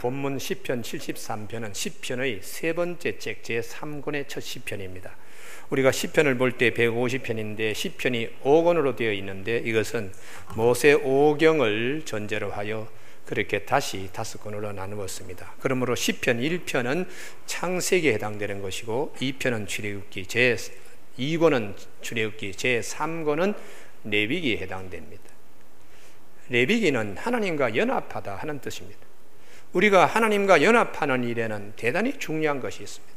본문 시편 73편은 시편의 세 번째 책 제3권의 첫 시편입니다. 우리가 시편을 볼 때 150편인데 시편이 5권으로 되어 있는데 이것은 모세 5경을 전제로 하여 그렇게 다시 5권으로 나누었습니다. 그러므로 시편 1편은 창세기에 해당되는 것이고 2편은 출애굽기, 제2권은 출애굽기, 제3권은 레위기에 해당됩니다. 레위기는 하나님과 연합하다 하는 뜻입니다. 우리가 하나님과 연합하는 일에는 대단히 중요한 것이 있습니다.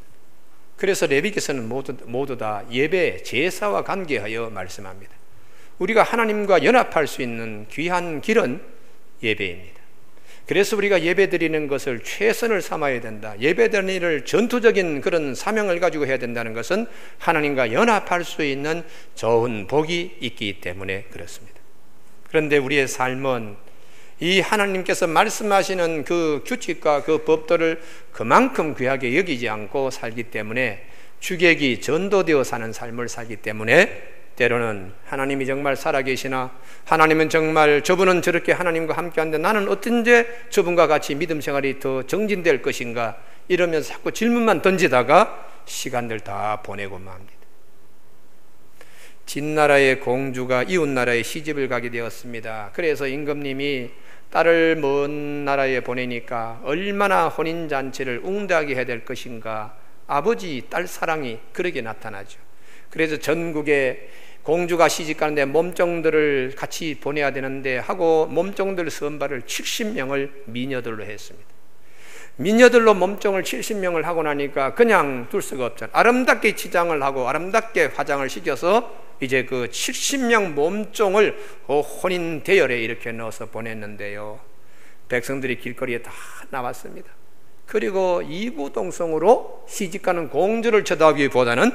그래서 레위기서는 모두 다 예배, 제사와 관계하여 말씀합니다. 우리가 하나님과 연합할 수 있는 귀한 길은 예배입니다. 그래서 우리가 예배 드리는 것을 최선을 삼아야 된다. 예배 드리는 일을 전투적인 그런 사명을 가지고 해야 된다는 것은 하나님과 연합할 수 있는 좋은 복이 있기 때문에 그렇습니다. 그런데 우리의 삶은 이 하나님께서 말씀하시는 그 규칙과 그 법도를 그만큼 귀하게 여기지 않고 살기 때문에 주객이 전도되어 사는 삶을 살기 때문에 때로는 하나님이 정말 살아계시나, 하나님은 정말 저분은 저렇게 하나님과 함께하는데 나는 어떤지 저분과 같이 믿음 생활이 더 정진될 것인가, 이러면서 자꾸 질문만 던지다가 시간들 다 보내고 맙니다. 진나라의 공주가 이웃나라에 시집을 가게 되었습니다. 그래서 임금님이 딸을 먼 나라에 보내니까 얼마나 혼인잔치를 웅대하게 해야 될 것인가, 아버지 딸 사랑이 그렇게 나타나죠. 그래서 전국에 공주가 시집가는데 몸종들을 같이 보내야 되는데 하고 몸종들 선발을 70명을 미녀들로 했습니다. 미녀들로 몸종을 70명을 하고 나니까 그냥 둘 수가 없잖아요. 아름답게 치장을 하고 아름답게 화장을 시켜서 이제 그 70명 몸종을 혼인 대열에 이렇게 넣어서 보냈는데요, 백성들이 길거리에 다 나왔습니다. 그리고 이구동성으로 시집가는 공주를 쳐다보기보다는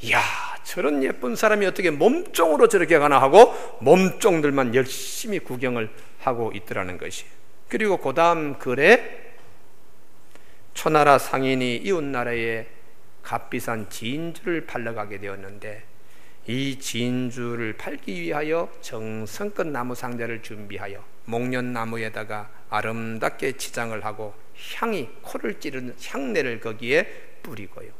이야, 저런 예쁜 사람이 어떻게 몸종으로 저렇게 가나 하고 몸종들만 열심히 구경을 하고 있더라는 것이. 그리고 그 다음 글에 초나라 상인이 이웃나라에 값비싼 진주를 팔러 가게 되었는데 이 진주를 팔기 위하여 정성껏 나무 상자를 준비하여 목련나무에다가 아름답게 치장을 하고 향이 코를 찌르는 향내를 거기에 뿌리고요,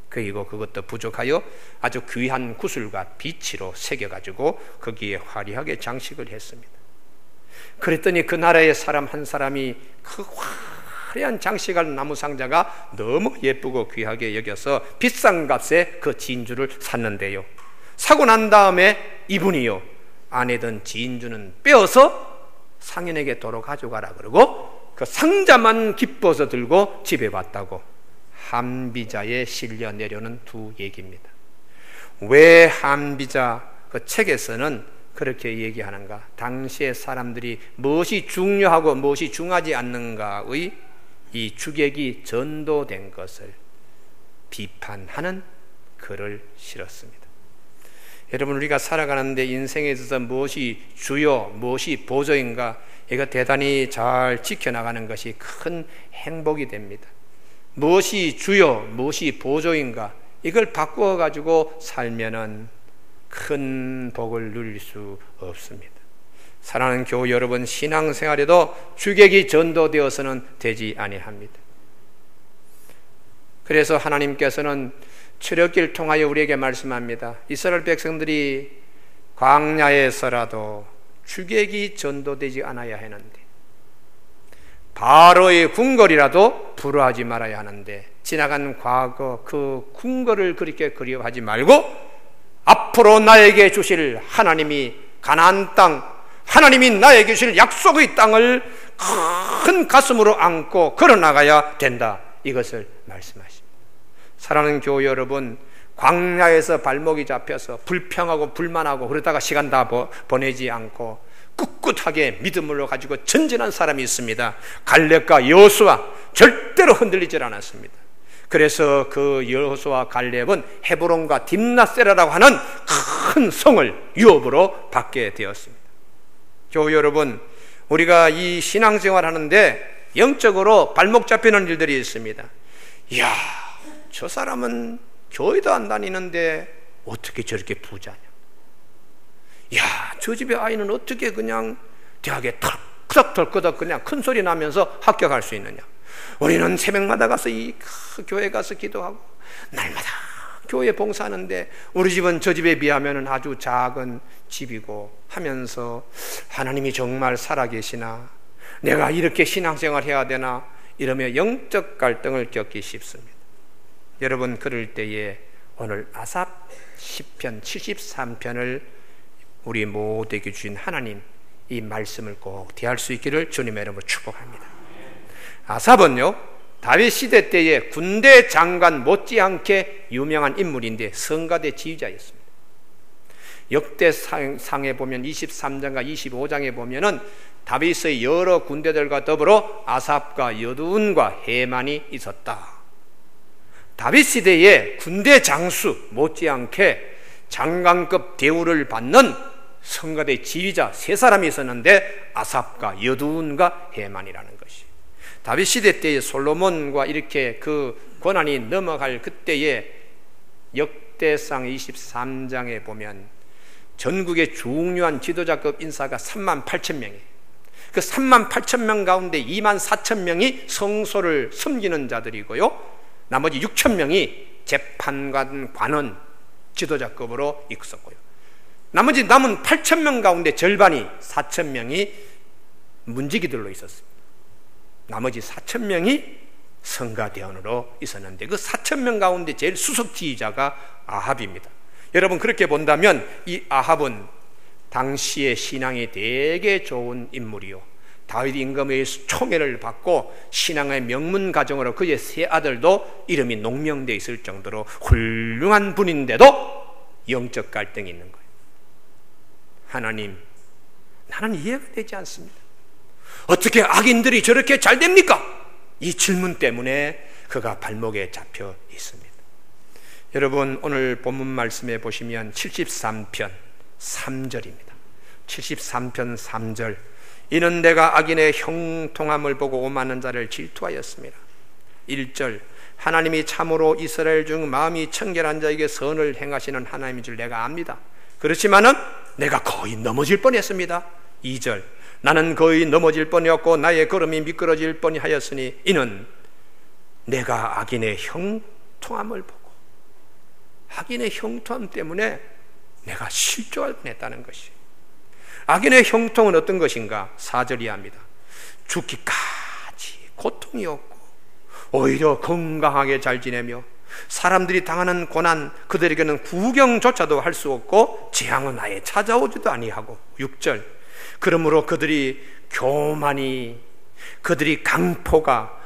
그리고 그것도 부족하여 아주 귀한 구슬과 비치로 새겨가지고 거기에 화려하게 장식을 했습니다. 그랬더니 그 나라의 사람 한 사람이 그 화려한 장식할 나무 상자가 너무 예쁘고 귀하게 여겨서 비싼 값에 그 진주를 샀는데요, 사고 난 다음에 이분이요, 아내던 진주는 빼어서 상인에게 도로 가져가라 그러고 그 상자만 기뻐서 들고 집에 왔다고 한비자에 실려 내려오는 두 얘기입니다. 왜 한비자 그 책에서는 그렇게 얘기하는가? 당시의 사람들이 무엇이 중요하고 무엇이 중요하지 않는가의 이 주객이 전도된 것을 비판하는 글을 실었습니다. 여러분, 우리가 살아가는데 인생에 있어서 무엇이 주요, 무엇이 보조인가, 이거 대단히 잘 지켜나가는 것이 큰 행복이 됩니다. 무엇이 주요, 무엇이 보조인가, 이걸 바꾸어 가지고 살면은 큰 복을 누릴 수 없습니다. 사랑하는 교우 여러분, 신앙생활에도 주객이 전도되어서는 되지 아니합니다. 그래서 하나님께서는 출애굽기를 통하여 우리에게 말씀합니다. 이스라엘 백성들이 광야에서라도 주객이 전도되지 않아야 하는데, 바로의 궁궐이라도 부러워하지 말아야 하는데, 지나간 과거 그 궁궐을 그렇게 그리워하지 말고 앞으로 나에게 주실 하나님이 가나안 땅, 하나님이 나에게 주실 약속의 땅을 큰 가슴으로 안고 걸어나가야 된다, 이것을 말씀하십니다. 사랑하는 교우 여러분, 광야에서 발목이 잡혀서 불평하고 불만하고 그러다가 시간 다 보내지 않고 꿋꿋하게 믿음으로 가지고 전진한 사람이 있습니다. 갈렙과 여호수아, 절대로 흔들리질 않았습니다. 그래서 그 여호수아 갈렙은 헤브론과 딥나세라라고 하는 큰 성을 유업으로 받게 되었습니다. 교우 여러분, 우리가 이 신앙생활 하는데 영적으로 발목 잡히는 일들이 있습니다. 이야, 저 사람은 교회도 안 다니는데 어떻게 저렇게 부자냐? 야, 저 집의 아이는 어떻게 그냥 대학에 털커덕 그냥 큰 소리 나면서 합격할 수 있느냐? 우리는 새벽마다 가서 이 교회 가서 기도하고 날마다 교회 봉사하는데 우리 집은 저 집에 비하면 아주 작은 집이고 하면서 하나님이 정말 살아계시나, 내가 이렇게 신앙생활 해야 되나, 이러며 영적 갈등을 겪기 쉽습니다. 여러분, 그럴 때에 오늘 아삽 시편 73편을 우리 모두에게 주신 하나님, 이 말씀을 꼭 대할 수 있기를 주님의 이름으로 축복합니다. 아삽은요, 다윗 시대 때에 군대 장관 못지않게 유명한 인물인데 성가대 지휘자였습니다. 역대상에 보면 23장과 25장에 보면은 다윗의 여러 군대들과 더불어 아삽과 여두운과 헤만이 있었다. 다윗 시대에 군대 장수 못지않게 장관급 대우를 받는 성가대 지휘자 세 사람이 있었는데 아삽과 여두운과 헤만이라는 것이, 다윗 시대 때에 솔로몬과 이렇게 그 권한이 넘어갈 그때에 역대상 23장에 보면 전국의 중요한 지도자급 인사가 38,000명이에요. 그 38,000명 가운데 24,000명이 성소를 섬기는 자들이고요, 나머지 6,000명이 재판관, 관원, 지도자급으로 있었고요, 나머지 남은 8,000명 가운데 절반이 4,000명이 문지기들로 있었습니다. 나머지 4,000명이 성가대원으로 있었는데 그 4,000명 가운데 제일 수석 지휘자가 아합입니다. 여러분, 그렇게 본다면 이 아합은 당시의 신앙이 되게 좋은 인물이요, 다윗 임금의 총애를 받고 신앙의 명문 가정으로 그의 세 아들도 이름이 농명되어 있을 정도로 훌륭한 분인데도 영적 갈등이 있는 거예요. 하나님, 나는 이해가 되지 않습니다. 어떻게 악인들이 저렇게 잘 됩니까? 이 질문 때문에 그가 발목에 잡혀 있습니다. 여러분, 오늘 본문 말씀에 보시면 73편 3절입니다. 73편 3절. 이는 내가 악인의 형통함을 보고 오만한 자를 질투하였습니다. 1절. 하나님이 참으로 이스라엘 중 마음이 청결한 자에게 선을 행하시는 하나님인 줄 내가 압니다. 그렇지만은 내가 거의 넘어질 뻔했습니다. 2절. 나는 거의 넘어질 뻔했고 나의 걸음이 미끄러질 뻔하였으니 이는 내가 악인의 형통함을 보고, 악인의 형통함 때문에 내가 실족할 뻔했다는 것이. 악인의 형통은 어떤 것인가? 4절이 합니다. 죽기까지 고통이 없고 오히려 건강하게 잘 지내며 사람들이 당하는 고난, 그들에게는 구경조차도 할 수 없고 재앙은 아예 찾아오지도 아니하고. 6절. 그러므로 그들이 교만이, 그들이 강포가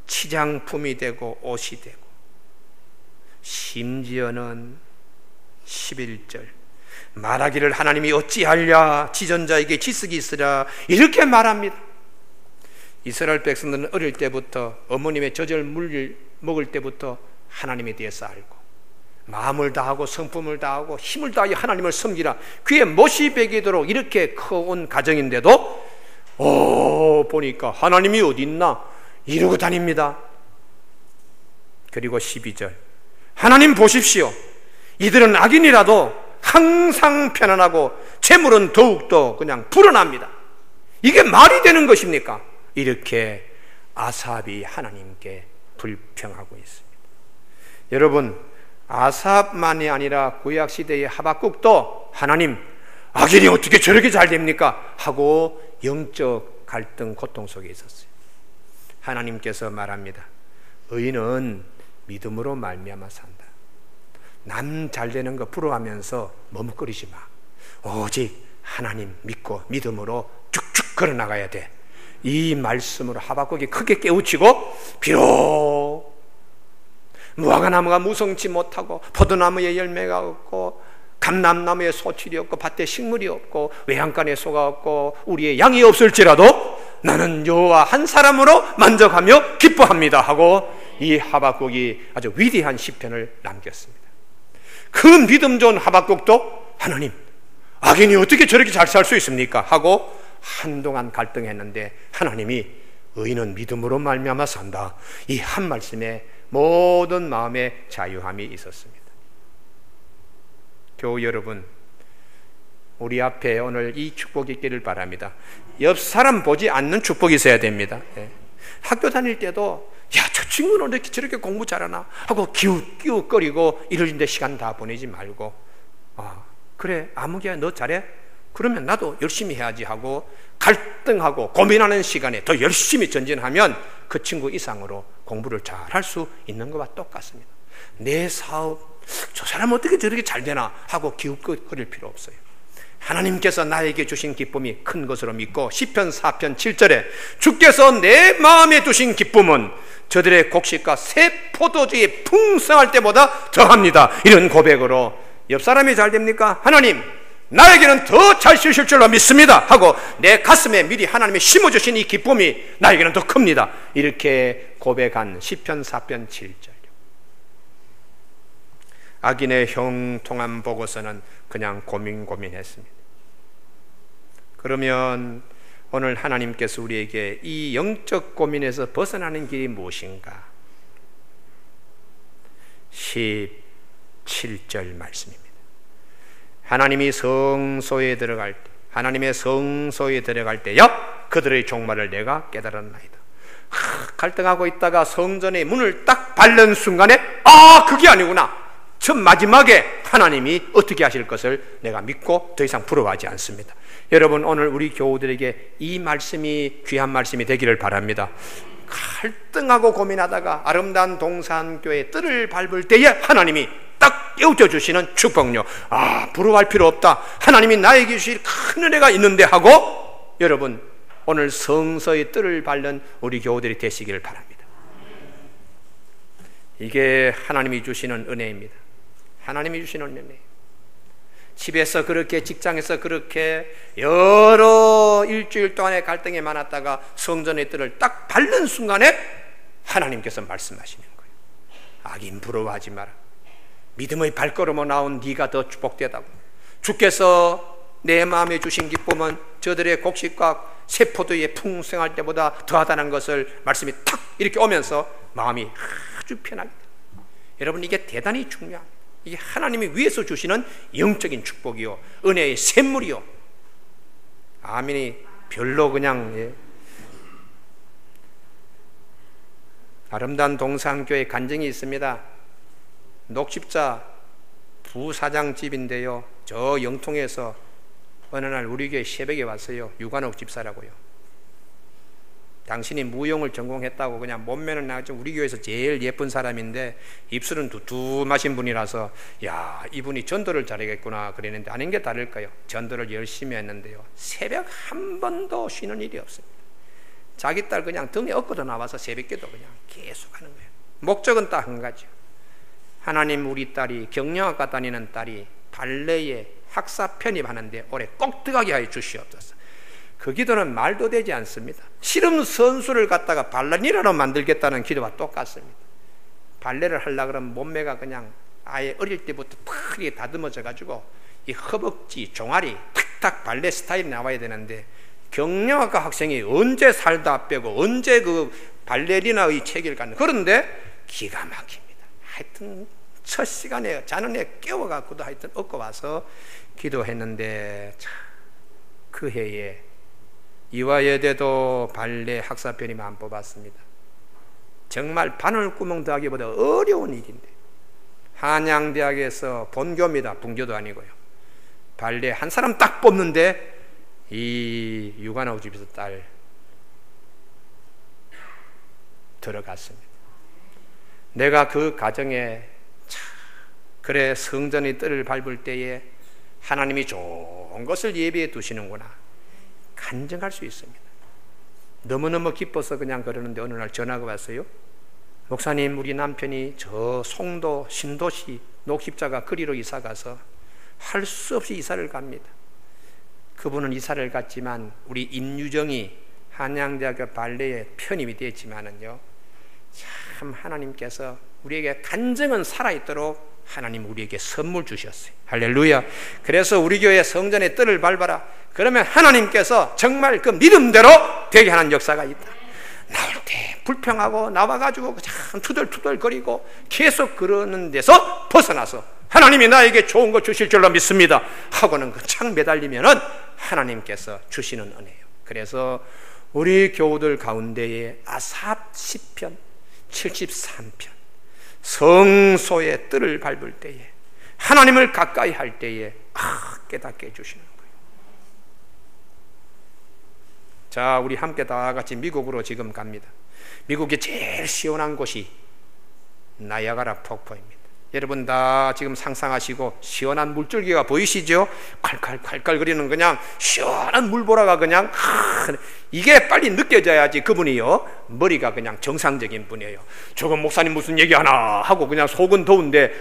치장품이 되고 옷이 되고, 심지어는 11절. 말하기를 하나님이 어찌하랴, 지전자에게 지식이 있으랴, 이렇게 말합니다. 이스라엘 백성들은 어릴 때부터 어머님의 젖을 먹을 때부터 하나님에 대해서 알고 마음을 다하고 성품을 다하고 힘을 다하여 하나님을 섬기라, 그의 못이 배기도록 이렇게 커온 가정인데도 보니까 하나님이 어디 있나 이러고 다닙니다. 그리고 12절. 하나님 보십시오, 이들은 악인이라도 항상 편안하고 재물은 더욱더 그냥 불어납니다. 이게 말이 되는 것입니까? 이렇게 아삽이 하나님께 불평하고 있습니다. 여러분, 아삽만이 아니라 구약시대의 하박국도 하나님, 악인이 어떻게 저렇게 잘 됩니까? 하고 영적 갈등, 고통 속에 있었어요. 하나님께서 말합니다. 의인은 믿음으로 말미암아 산다. 남 잘되는 거 부러워하면서 머뭇거리지 마. 오직 하나님 믿고 믿음으로 쭉쭉 걸어나가야 돼. 이 말씀으로 하박국이 크게 깨우치고, 비록 무화과나무가 무성치 못하고 포도나무에 열매가 없고 감람나무에 소출이 없고 밭에 식물이 없고 외양간에 소가 없고 우리의 양이 없을지라도 나는 여호와 한 사람으로 만족하며 기뻐합니다 하고 이 하박국이 아주 위대한 시편을 남겼습니다. 그 믿음 좋은 하박국도 하나님, 악인이 어떻게 저렇게 잘 살 수 있습니까? 하고 한동안 갈등했는데 하나님이 의인은 믿음으로 말미암아 산다, 이 한 말씀에 모든 마음의 자유함이 있었습니다. 교우 여러분, 우리 앞에 오늘 이 축복이 있기를 바랍니다. 옆 사람 보지 않는 축복이 있어야 됩니다. 학교 다닐 때도 야, 저 친구는 이렇게 저렇게 공부 잘하나 하고 기웃기웃거리고 이러는데 시간 다 보내지 말고 그래 아무개야 너 잘해? 그러면 나도 열심히 해야지 하고 갈등하고 고민하는 시간에 더 열심히 전진하면 그 친구 이상으로 공부를 잘 할 수 있는 것과 똑같습니다. 내 사업 저 사람 어떻게 저렇게 잘 되나 하고 기웃거릴 필요 없어요. 하나님께서 나에게 주신 기쁨이 큰 것으로 믿고 시편 4편 7절에 주께서 내 마음에 두신 기쁨은 저들의 곡식과 새 포도주의 풍성할 때보다 더합니다. 이런 고백으로 옆 사람이 잘 됩니까? 하나님 나에게는 더 잘 쓰실 줄로 믿습니다 하고 내 가슴에 미리 하나님이 심어주신 이 기쁨이 나에게는 더 큽니다. 이렇게 고백한 시편 4편 7절. 악인의 형통함 보고서는 그냥 고민했습니다. 그러면 오늘 하나님께서 우리에게 이 영적 고민에서 벗어나는 길이 무엇인가? 17절 말씀입니다. 하나님이 성소에 들어갈 때, 하나님의 성소에 들어갈 때요 그들의 종말을 내가 깨달았나이다. 갈등하고 있다가 성전의 문을 딱 밟는 순간에 그게 아니구나. 저 마지막에 하나님이 어떻게 하실 것을 내가 믿고 더 이상 부러워하지 않습니다. 여러분 오늘 우리 교우들에게 이 말씀이 귀한 말씀이 되기를 바랍니다. 갈등하고 고민하다가 아름다운 동산교회 뜰을 밟을 때에 하나님이 딱 깨우쳐 주시는 축복요. 부러워할 필요 없다. 하나님이 나에게 주실 큰 은혜가 있는데 하고 여러분 오늘 성서의 뜰을 밟는 우리 교우들이 되시기를 바랍니다. 이게 하나님이 주시는 은혜입니다. 하나님이 주시는 은혜. 집에서 그렇게 직장에서 그렇게 여러 일주일 동안의 갈등이 많았다가 성전의 뜰을 딱 밟는 순간에 하나님께서 말씀하시는 거예요. 악인 부러워하지 마라. 믿음의 발걸음으로 나온 네가 더 축복되다고. 주께서 내 마음에 주신 기쁨은 저들의 곡식과 새 포도에 풍성할 때보다 더하다는 것을 말씀이 탁 이렇게 오면서 마음이 아주 편하게 돼요. 여러분 이게 대단히 중요합니다. 이게 하나님이 위에서 주시는 영적인 축복이요 은혜의 샘물이요. 아멘이 별로 그냥 아름다운 동산교회 간증이 있습니다. 녹십자 부사장 집인데요 저 영통에서 어느 날 우리 교회 새벽에 왔어요. 유관옥 집사라고요. 당신이 무용을 전공했다고 그냥 몸매는 나좀 우리 교회에서 제일 예쁜 사람인데 입술은 두툼하신 분이라서 야 이분이 전도를 잘하겠구나 그랬는데 아닌 게 다를까요? 전도를 열심히 했는데요 새벽 한 번도 쉬는 일이 없습니다. 자기 딸 그냥 등에 업고도 나와서 새벽기도 그냥 계속 하는 거예요. 목적은 딱 한 가지요. 하나님 우리 딸이 경영학과 다니는 딸이 발레에 학사 편입하는데 올해 꼭 들어가게 하여 주시옵소서. 그 기도는 말도 되지 않습니다. 씨름 선수를 갖다가 발레리나로 만들겠다는 기도와 똑같습니다. 발레를 하려고 그러면 몸매가 그냥 아예 어릴 때부터 팍 다듬어져 가지고 이 허벅지, 종아리 탁탁 발레 스타일이 나와야 되는데 경영학과 학생이 언제 살다 빼고 언제 그 발레리나의 체계를 갖는 그런데 기가 막힙니다. 하여튼 첫 시간에 자는 애 깨워갖고도 하여튼 얻고 와서 기도했는데 참 그 해에 이화여대도 발레 학사편이면 안 뽑았습니다. 정말 바늘구멍 더하기보다 어려운 일인데 한양대학에서 본교입니다. 분교도 아니고요. 발레 한 사람 딱 뽑는데 이 유관옥 집에서 딸 들어갔습니다. 내가 그 가정에 그래 성전의 뜰을 밟을 때에 하나님이 좋은 것을 예비해 두시는구나 간증할 수 있습니다. 너무너무 기뻐서 그냥 그러는데 어느 날 전화가 왔어요. 목사님 우리 남편이 저 송도 신도시 녹십자가 거리로 이사가서 할 수 없이 이사를 갑니다. 그분은 이사를 갔지만 우리 임유정이 한양대학교 발레에 편입이 됐지만은요 참 하나님께서 우리에게 간증은 살아있도록 하나님 우리에게 선물 주셨어요. 할렐루야. 그래서 우리 교회 성전의 뜰을 밟아라. 그러면 하나님께서 정말 그 믿음대로 되게 하는 역사가 있다. 나올 때 불평하고 나와가지고 참 투덜투덜거리고 계속 그러는 데서 벗어나서 하나님이 나에게 좋은 거 주실 줄로 믿습니다 하고는 그 창 매달리면은 하나님께서 주시는 은혜예요. 그래서 우리 교우들 가운데에 아삽 시편 73편 성소의 뜰을 밟을 때에, 하나님을 가까이 할 때에 깨닫게 해주시는 거예요. 자, 우리 함께 다 같이 미국으로 지금 갑니다. 미국의 제일 시원한 곳이 나이아가라 폭포입니다. 여러분 다 지금 상상하시고 시원한 물줄기가 보이시죠? 칼칼칼칼 거리는 그냥 시원한 물보라가 그냥 이게 빨리 느껴져야지 그분이요, 머리가 그냥 정상적인 분이에요. 저건 목사님 무슨 얘기하나 하고 그냥 속은 더운데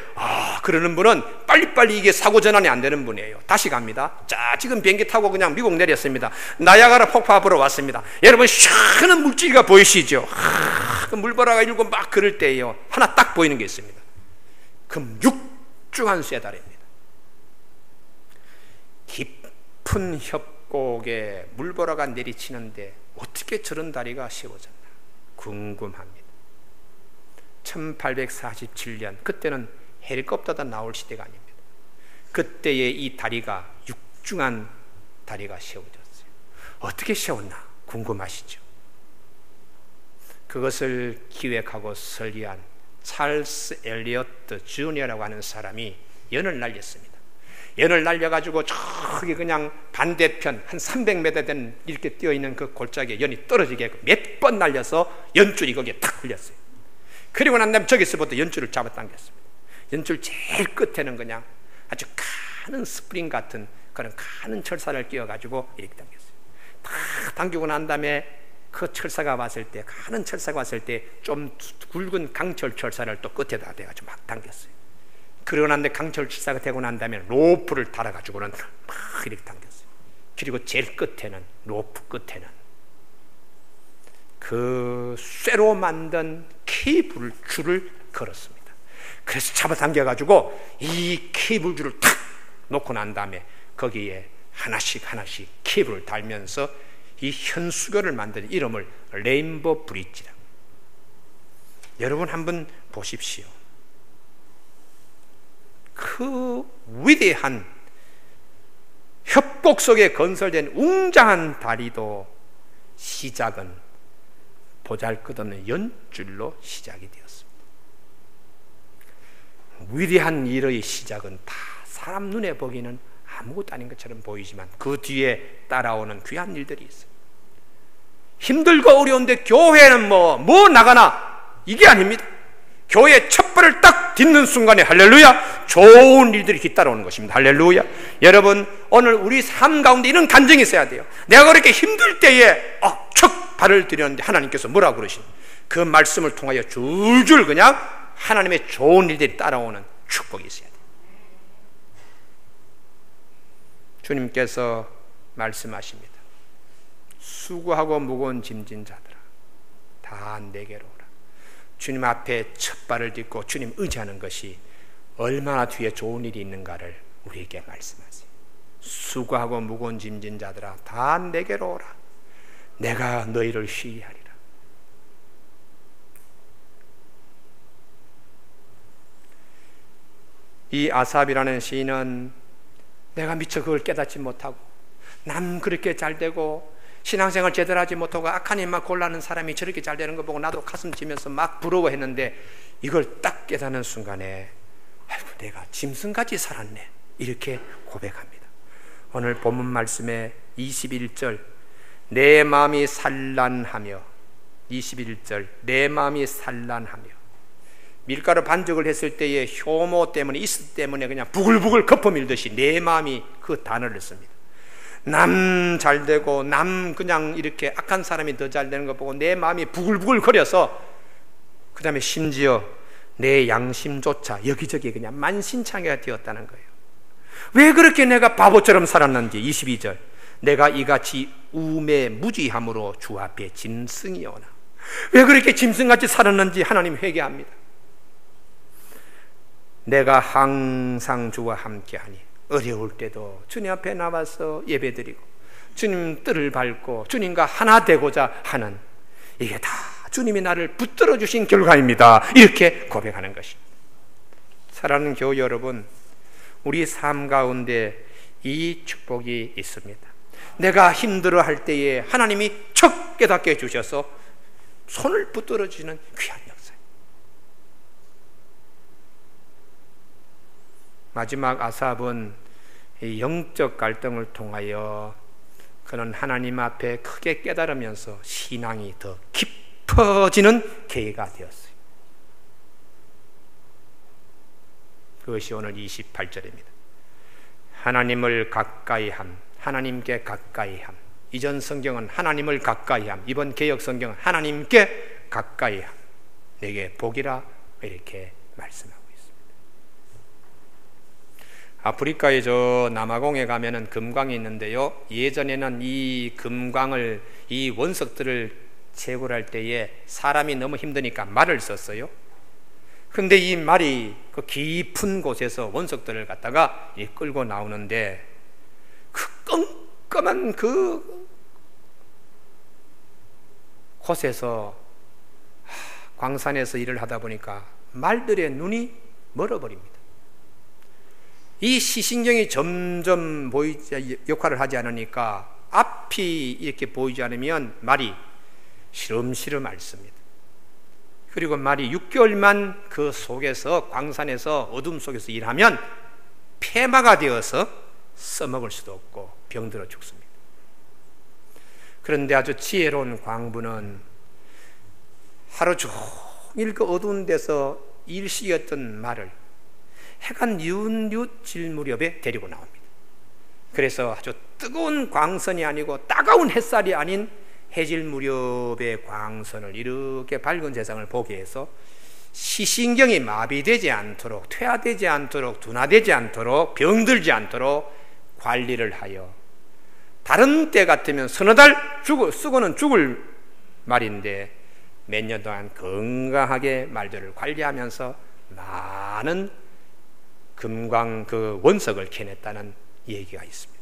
그러는 분은 빨리빨리 이게 사고 전환이 안 되는 분이에요. 다시 갑니다. 자, 지금 비행기 타고 그냥 미국 내렸습니다. 나이아가라 폭포 앞으로 왔습니다. 여러분 시원한 물줄기가 보이시죠? 그 물보라가 일고 막 그럴 때예요, 하나 딱 보이는 게 있습니다. 그 육중한 쇠다리입니다. 깊은 협곡에 물보라가 내리치는데 어떻게 저런 다리가 세워졌나 궁금합니다. 1847년, 그때는 헬리콥터도 나올 시대가 아닙니다. 그때의 이 다리가 육중한 다리가 세워졌어요. 어떻게 세웠나 궁금하시죠? 그것을 기획하고 설계한 찰스 엘리어트 주니어라고 하는 사람이 연을 날렸습니다. 연을 날려가지고 저기 그냥 반대편 한 300m 된 이렇게 뛰어있는 그 골짜기에 연이 떨어지게 몇 번 날려서 연줄이 거기에 탁 걸렸어요. 그리고 난 다음에 저기서부터 연줄을 잡아당겼습니다. 연줄 제일 끝에는 그냥 아주 가는 스프링 같은 그런 가는 철사를 끼워가지고 이렇게 당겼어요. 탁 당기고 난 다음에 그 철사가 왔을 때, 가는 철사가 왔을 때 좀 굵은 강철 철사를 또 끝에다 대가지고 막 당겼어요. 그러고 난 다음에 강철 철사가 되고 난 다음에 로프를 달아가지고는 막 이렇게 당겼어요. 그리고 제일 끝에는, 로프 끝에는 그 쇠로 만든 케이블 줄을 걸었습니다. 그래서 잡아당겨가지고 이 케이블 줄을 탁 놓고 난 다음에 거기에 하나씩 케이블을 달면서 이 현수교를 만든 이름을 레인보우 브릿지라고. 여러분 한번 보십시오. 그 위대한 협곡 속에 건설된 웅장한 다리도 시작은 보잘것없는 연줄로 시작이 되었습니다. 위대한 일의 시작은 다 사람 눈에 보기는 아무것도 아닌 것처럼 보이지만 그 뒤에 따라오는 귀한 일들이 있어요. 힘들고 어려운데 교회는 뭐 나가나, 이게 아닙니다. 교회 첫 발을 딱 딛는 순간에 할렐루야, 좋은 일들이 뒤따라오는 것입니다. 할렐루야. 여러분, 오늘 우리 삶 가운데 이런 간증이 있어야 돼요. 내가 그렇게 힘들 때에 첫 발을 들였는데 하나님께서 뭐라고 그러시는, 그 말씀을 통하여 줄줄 그냥 하나님의 좋은 일들이 따라오는 축복이 있어야 돼요. 주님께서 말씀하십니다. 수고하고 무거운 짐진 자들아, 다 내게로 오라. 주님 앞에 첫 발을 딛고 주님 의지하는 것이 얼마나 뒤에 좋은 일이 있는가를 우리에게 말씀하세요. 수고하고 무거운 짐진 자들아, 다 내게로 오라. 내가 너희를 쉬게 하리라. 이 아삽이라는 시인은 내가 미처 그걸 깨닫지 못하고, 남 그렇게 잘 되고 신앙생활 제대로 하지 못하고 악한 일만 골라는 사람이 저렇게 잘 되는 거 보고 나도 가슴 치면서 막 부러워했는데, 이걸 딱 깨닫는 순간에 아이고 내가 짐승같이 살았네, 이렇게 고백합니다. 오늘 본문 말씀에 21절 내 마음이 산란하며, 21절 내 마음이 산란하며, 밀가루 반죽을 했을 때에 효모 때문에, 이스 때문에 그냥 부글부글 거품 밀듯이 내 마음이, 그 단어를 씁니다. 남 잘되고 남 그냥 이렇게 악한 사람이 더 잘되는 거 보고 내 마음이 부글부글 거려서, 그 다음에 심지어 내 양심조차 여기저기 그냥 만신창이가 되었다는 거예요. 왜 그렇게 내가 바보처럼 살았는지. 22절 내가 이같이 우매 무지함으로 주 앞에 짐승이오나. 왜 그렇게 짐승같이 살았는지 하나님 회개합니다. 내가 항상 주와 함께하니, 어려울 때도 주님 앞에 나와서 예배드리고 주님 뜰을 밟고 주님과 하나 되고자 하는, 이게 다 주님이 나를 붙들어 주신 결과입니다. 이렇게 고백하는 것입니다. 사랑하는 교우 여러분, 우리 삶 가운데 이 축복이 있습니다. 내가 힘들어할 때에 하나님이 척 깨닫게 해주셔서 손을 붙들어 주시는 귀한 역사예요. 마지막 아삽은 이 영적 갈등을 통하여 그는 하나님 앞에 크게 깨달으면서 신앙이 더 깊어지는 계기가 되었어요. 그것이 오늘 28절입니다. 하나님을 가까이함, 하나님께 가까이함. 이전 성경은 하나님을 가까이함, 이번 개역 성경은 하나님께 가까이함. 내게 복이라 이렇게 말씀하고 있습니다. 아프리카의 저 남아공에 가면은 금광이 있는데요, 예전에는 이 금광을, 이 원석들을 채굴할 때에 사람이 너무 힘드니까 말을 썼어요. 근데 이 말이 그 깊은 곳에서 원석들을 갖다가 끌고 나오는데 그 껌껌한 그 곳에서 광산에서 일을 하다 보니까 말들의 눈이 멀어버립니다. 이 시신경이 점점 역할을 하지 않으니까 앞이 이렇게 보이지 않으면 말이 시름시름 앓습니다. 그리고 말이 6개월만 그 속에서, 광산에서 어둠 속에서 일하면 폐마가 되어서 써먹을 수도 없고 병들어 죽습니다. 그런데 아주 지혜로운 광부는 하루 종일 그 어두운 데서 일시였던 말을 해가 뉘웃뉘웃질 무렵에 데리고 나옵니다. 그래서 아주 뜨거운 광선이 아니고 따가운 햇살이 아닌 해질 무렵의 광선을 이렇게 밝은 세상을 보게 해서 시신경이 마비되지 않도록, 퇴화되지 않도록, 둔화되지 않도록, 병들지 않도록 관리를 하여, 다른 때 같으면 서너 달 쓰고는 죽을 말인데 몇 년 동안 건강하게 말들을 관리하면서 많은 금광 그 원석을 캐냈다는 얘기가 있습니다.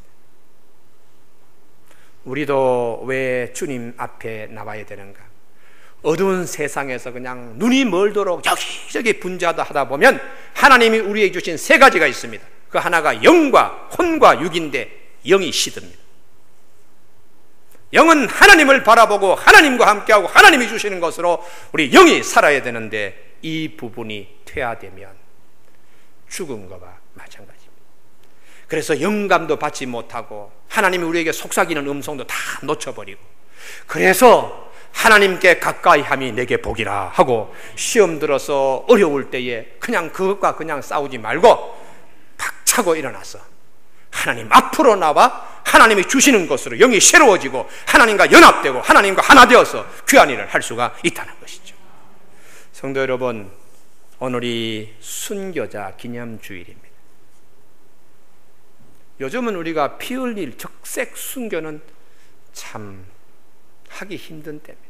우리도 왜 주님 앞에 나와야 되는가? 어두운 세상에서 그냥 눈이 멀도록 여기저기 분주하다 보면 하나님이 우리에게 주신 세 가지가 있습니다. 그 하나가 영과 혼과 육인데 영이 시듭니다. 영은 하나님을 바라보고 하나님과 함께하고 하나님이 주시는 것으로 우리 영이 살아야 되는데 이 부분이 퇴화되면 죽은 것과 마찬가지입니다. 그래서 영감도 받지 못하고 하나님이 우리에게 속삭이는 음성도 다 놓쳐버리고, 그래서 하나님께 가까이함이 내게 복이라 하고 시험 들어서 어려울 때에 그냥 그것과 그냥 싸우지 말고 박차고 일어나서 하나님 앞으로 나와 하나님이 주시는 것으로 영이 새로워지고 하나님과 연합되고 하나님과 하나 되어서 귀한 일을 할 수가 있다는 것이죠. 성도 여러분, 오늘이 순교자 기념주일입니다. 요즘은 우리가 피 흘릴 적색 순교는 참 하기 힘든 때입니다.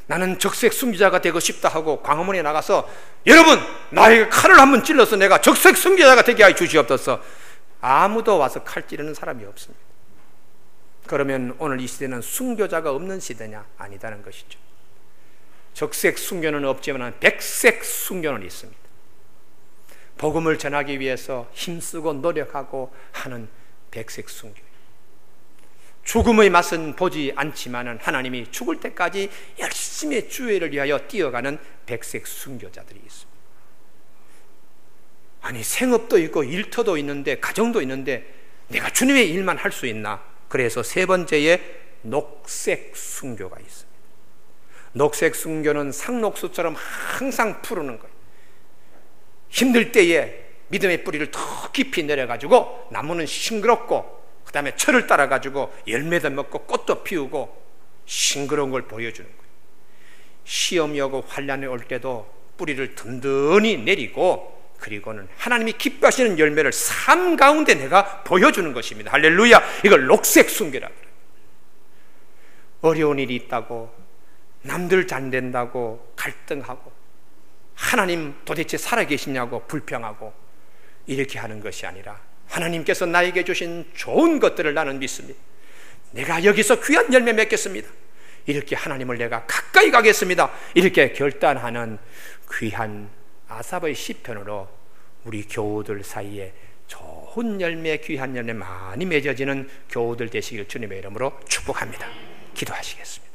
나는 적색 순교자가 되고 싶다 하고 광화문에 나가서 여러분 나에게 칼을 한번 찔러서 내가 적색 순교자가 되게 하여 주시옵소서, 아무도 와서 칼 찌르는 사람이 없습니다. 그러면 오늘 이 시대는 순교자가 없는 시대냐? 아니다는 것이죠. 적색 순교는 없지만 백색 순교는 있습니다. 복음을 전하기 위해서 힘쓰고 노력하고 하는 백색 순교. 죽음의 맛은 보지 않지만은 하나님이 죽을 때까지 열심히 주의를 위하여 뛰어가는 백색 순교자들이 있습니다. 아니 생업도 있고 일터도 있는데 가정도 있는데 내가 주님의 일만 할 수 있나? 그래서 세 번째에 녹색 순교가 있습니다. 녹색 순교는 상록수처럼 항상 푸르는 거예요. 힘들 때에 믿음의 뿌리를 더 깊이 내려가지고 나무는 싱그럽고 그 다음에 철을 따라가지고 열매도 먹고 꽃도 피우고 싱그러운 걸 보여주는 거예요. 시험이 오고 환난이 올 때도 뿌리를 든든히 내리고 그리고는 하나님이 기뻐하시는 열매를 삶 가운데 내가 보여주는 것입니다. 할렐루야. 이걸 녹색 순교라고 그래요. 어려운 일이 있다고 남들 잘 된다고 갈등하고 하나님 도대체 살아계시냐고 불평하고 이렇게 하는 것이 아니라 하나님께서 나에게 주신 좋은 것들을 나는 믿습니다. 내가 여기서 귀한 열매 맺겠습니다. 이렇게 하나님을 내가 가까이 가겠습니다. 이렇게 결단하는 귀한 아삽의 시편으로 우리 교우들 사이에 좋은 좋은 열매, 귀한 열매 많이 맺어지는 교우들 되시길 주님의 이름으로 축복합니다. 기도하시겠습니다.